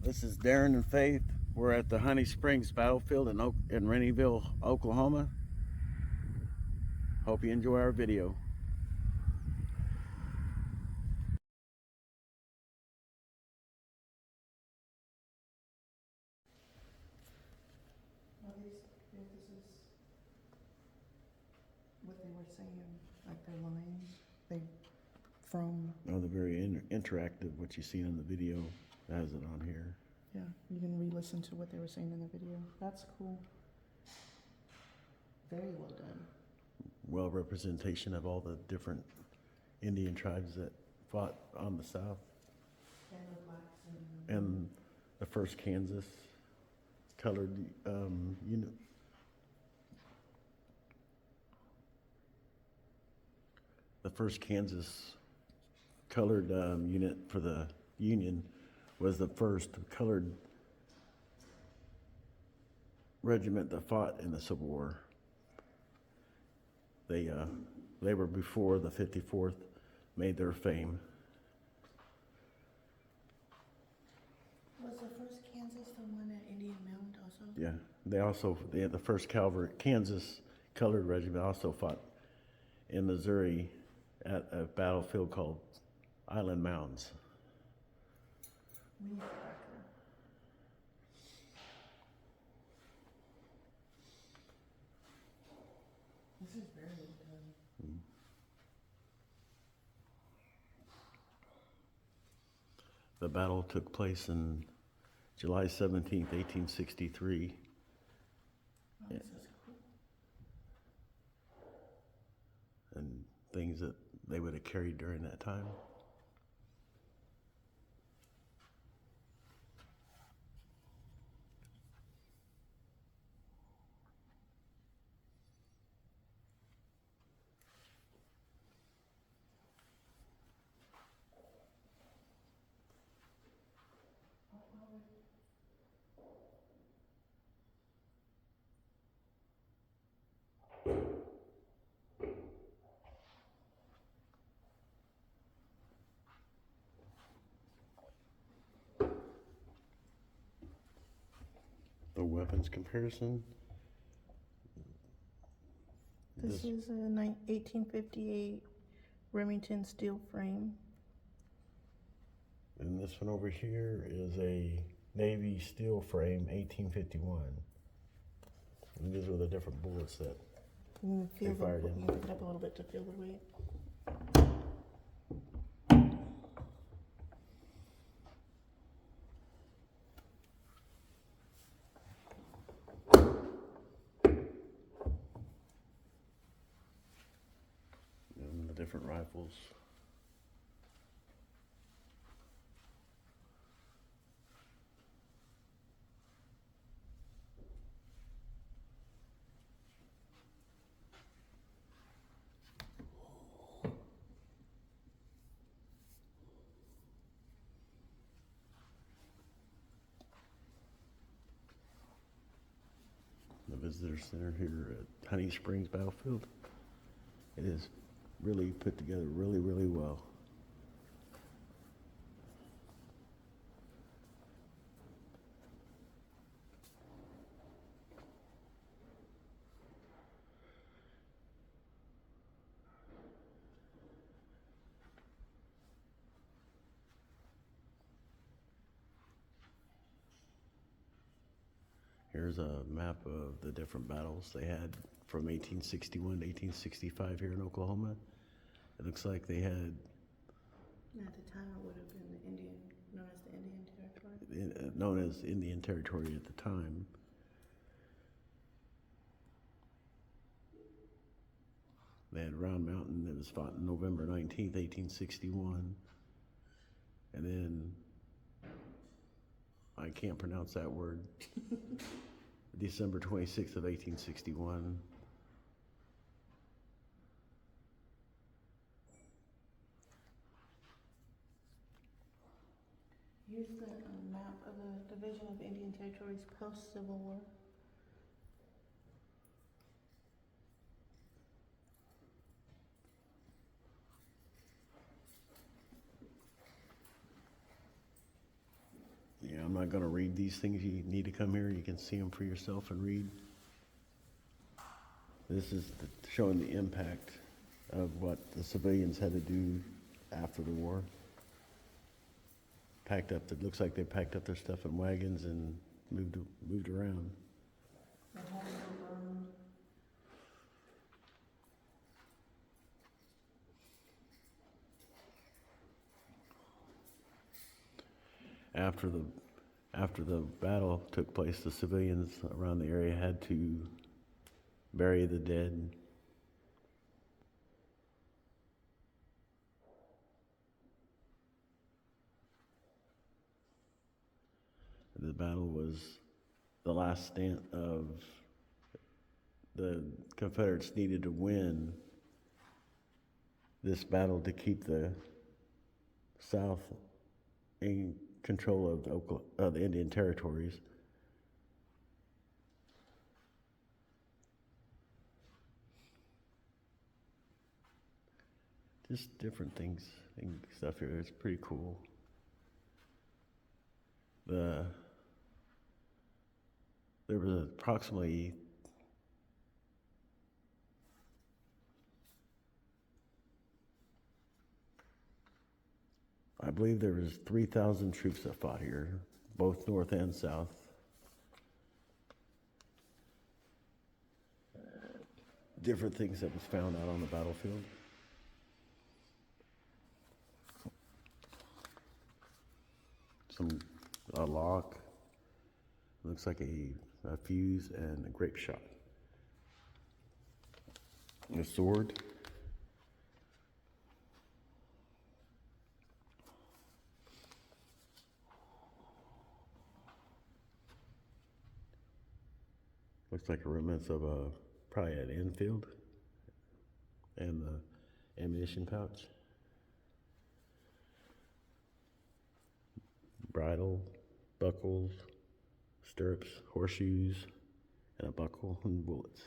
This is Darren and Faith. We're at the Honey Springs Battlefield in Rennieville, Oklahoma. Hope you enjoy our video. This is what they were saying, like their lines. They from Oh, they're very interactive. What you seen in the video has it on here. yeah, you can re-listen to what they were saying in the video. That's cool. Very well done. Well representation of all the different Indian tribes that fought on the South. And the blacks And the first Kansas colored unit. The first Kansas colored unit for the Union was the first colored regiment that fought in the Civil War. They were before the 54th made their fame. Was the first Kansas the one at Indian Mound also? Yeah, the first Cavalry Kansas colored regiment also fought in Missouri at a battlefield called Island Mounds. We need to go back there. This is very well done. The battle took place in July 17th, 1863. Oh, this is cool. And things that they would have carried during that time. The weapons comparison. This is a 1858 Remington steel frame. And this one over here is a Navy steel frame, 1851. And these were the different bullets that You can feel They fired the, in. you can pick it up a little bit to feel the weight. and the different rifles. The visitor center here at Honey Springs Battlefield. It is really put together really, really well. Here's a map of the different battles they had from 1861 to 1865 here in Oklahoma. It looks like they had At the time, it would have been the Indian, known as the Indian Territory. known as Indian Territory at the time. They had Round Mountain that was fought on November 19th, 1861. And then, I can't pronounce that word, December 26th of 1861. Here's the map of the Division of Indian Territories post-Civil War. Yeah, I'm not gonna read these things. You need to come here. You can see them for yourself and read. This is showing the impact of what the civilians had to do after the war. It looks like they packed up their stuff in wagons and moved around. After the battle took place, the civilians around the area had to bury the dead. The battle was the last stand of the Confederates needed to win this battle to keep the South in control of the Indian territories. Just different things and stuff here. It's pretty cool. There was approximately I believe there was 3,000 troops that fought here, both north and south. Different things that was found out on the battlefield. A lock, looks like a fuse and a grape shot. A sword. Looks like a remnants of probably an Enfield and the ammunition pouch. Bridle, buckles, stirrups, horseshoes, and a buckle and bullets.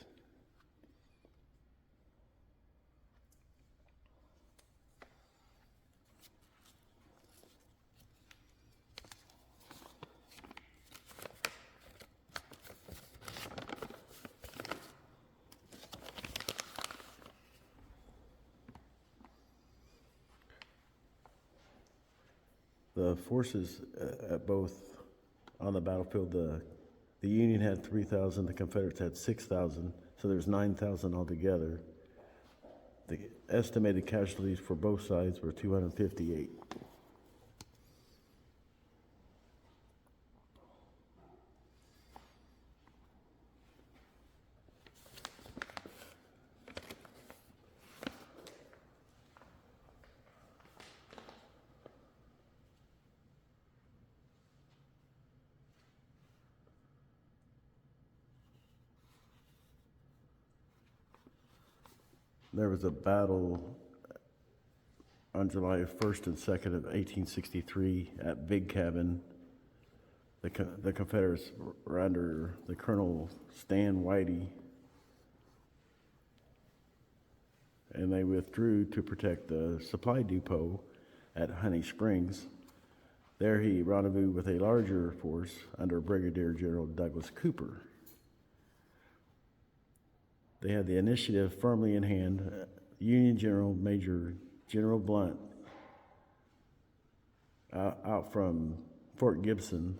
The forces at both on the battlefield, the Union had 3,000, the Confederates had 6,000, so there's 9,000 altogether. The estimated casualties for both sides were 258. There was a battle on July 1st and 2nd of 1863 at Big Cabin. The Confederates were under the Colonel Stan Whitey, and they withdrew to protect the supply depot at Honey Springs. There he rendezvoused with a larger force under Brigadier General Douglas Cooper. They had the initiative firmly in hand. Union General Major General Blunt, out from Fort Gibson,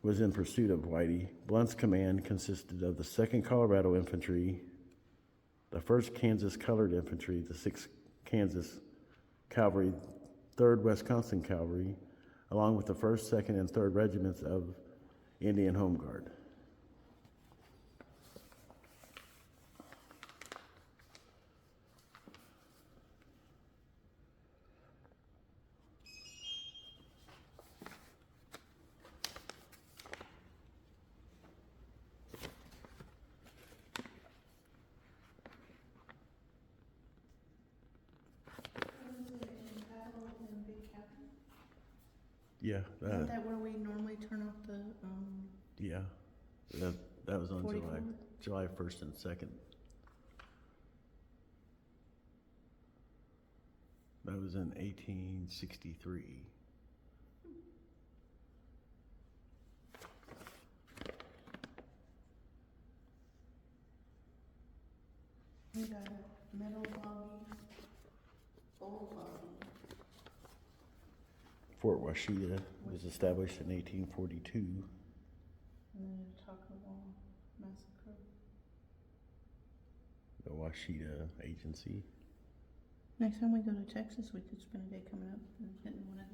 was in pursuit of Whitey. Blunt's command consisted of the 2nd Colorado Infantry, the 1st Kansas Colored Infantry, the 6th Kansas Cavalry, 3rd Wisconsin Cavalry, along with the 1st, 2nd, and 3rd Regiments of Indian Home Guard. Yeah, Isn't that where we normally turn off the, yeah, that was on 44? July 1st and 2nd. That was in 1863. Fort Washita was established in 1842. And then the Tocqueville massacre. The Washita Agency. Next time we go to Texas, we could spend a day coming up and hitting one of